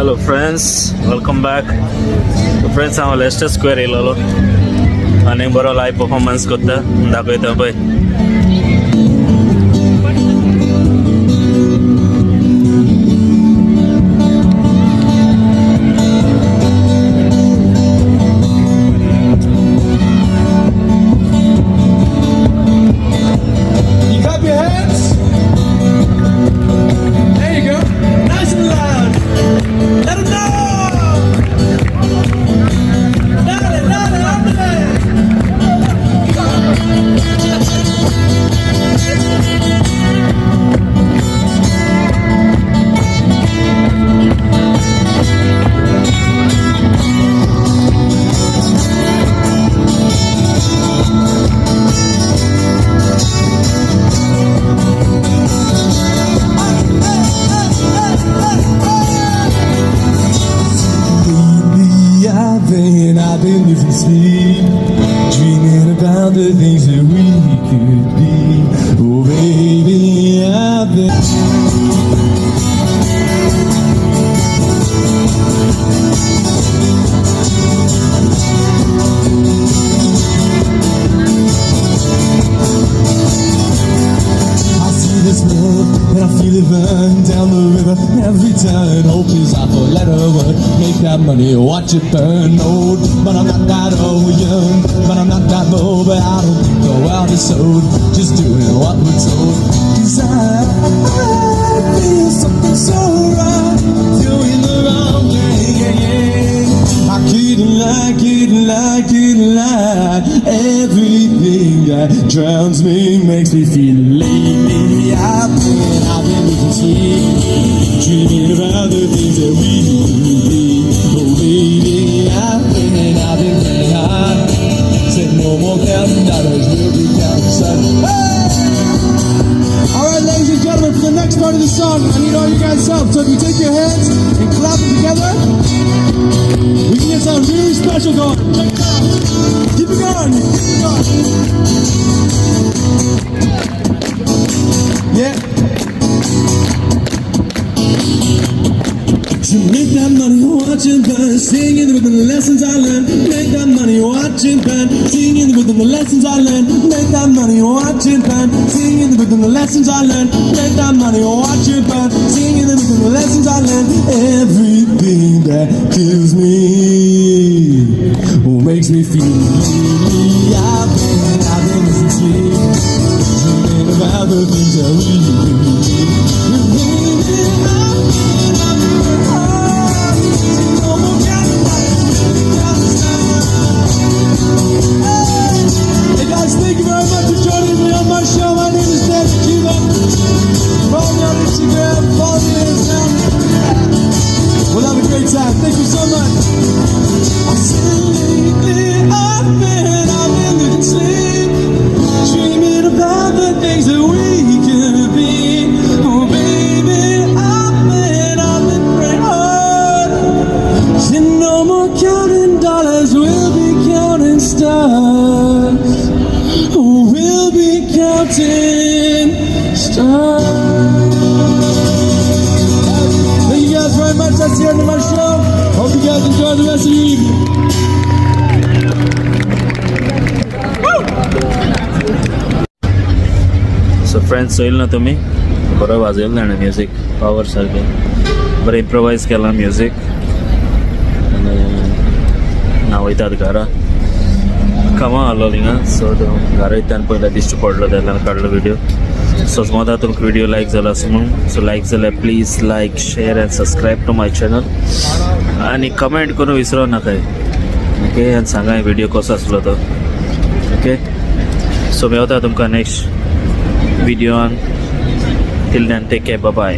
Hello friends, welcome back. Friends, I'm Leicester Square ilalo. आणि बरो live performance करता दाखवता पळय. I've been losing sleep, dreaming about the things that we could be. Oh baby, I've been this love, and I feel it run down the river every turn. Hope is out for letter word. Make that money, watch it burn. Old, but I'm not that old. Young, but I'm not that bold. But I don't think the world is sold. Just doing what we're told. 'Cause I feel something so right, doing the wrong thing. Yeah. I couldn't lie. Everything that drowns me makes me feel lately. I've been losing sleep, dreaming about the things that we could be. Oh baby, I've been playing hard. Said no more counting dollars, we'll be counting sun. Hey! All right, ladies and gentlemen, for the next part of the song, I need all you guys' help. So if you take your hands and clap them together, we can get something really special going. Check it out. Keep it going. Yeah. To make that money, watching burn, singing with the lessons I learned. Make that money, watching burn, singing with the lessons I learned. Make that money, watching burn, singing with the lessons I learned. Make that money, watching burn, singing with the lessons I learned. Everything that kills me, makes me feel really. I've been missing sleep, dreaming about the things that we do. Thank you very much for joining me on my show. My name is David Cuba. Follow me on Instagram, follow me on Snapchat. We'll have a great time. Thank you so much. I said lately I've been losing sleep, dreaming about the things that we could be. Oh baby, I've been praying hard. Said no more counting dollars, we'll be counting stars. We'll be counting stars. Thank you guys very much. That's the end of my show. Hope you guys enjoy the rest of your evening. So friends, soil ना तुम्ही बरं वाजेल ना music power सारखं बरं improvise केला music आणि नाव वयतात घरा कामां आलो थिंगा सो घरा येताना पयला दिश्टी पडलो तेन्ना काडलो व्हिडिओ. सो मोदा तुमकां व्हिडिओ लायक जालो आसा म्हणून सो लायक जाल्यार please like share and subscribe to my channel आणि कमेंट करून विसरू नाकाय. ओके आनी सांगा व्हिडिओ कसो आसलो तो. ओके सो मेवता तुमकां नेक्स्ट व्हिडिओन. Till then take care, bye bye.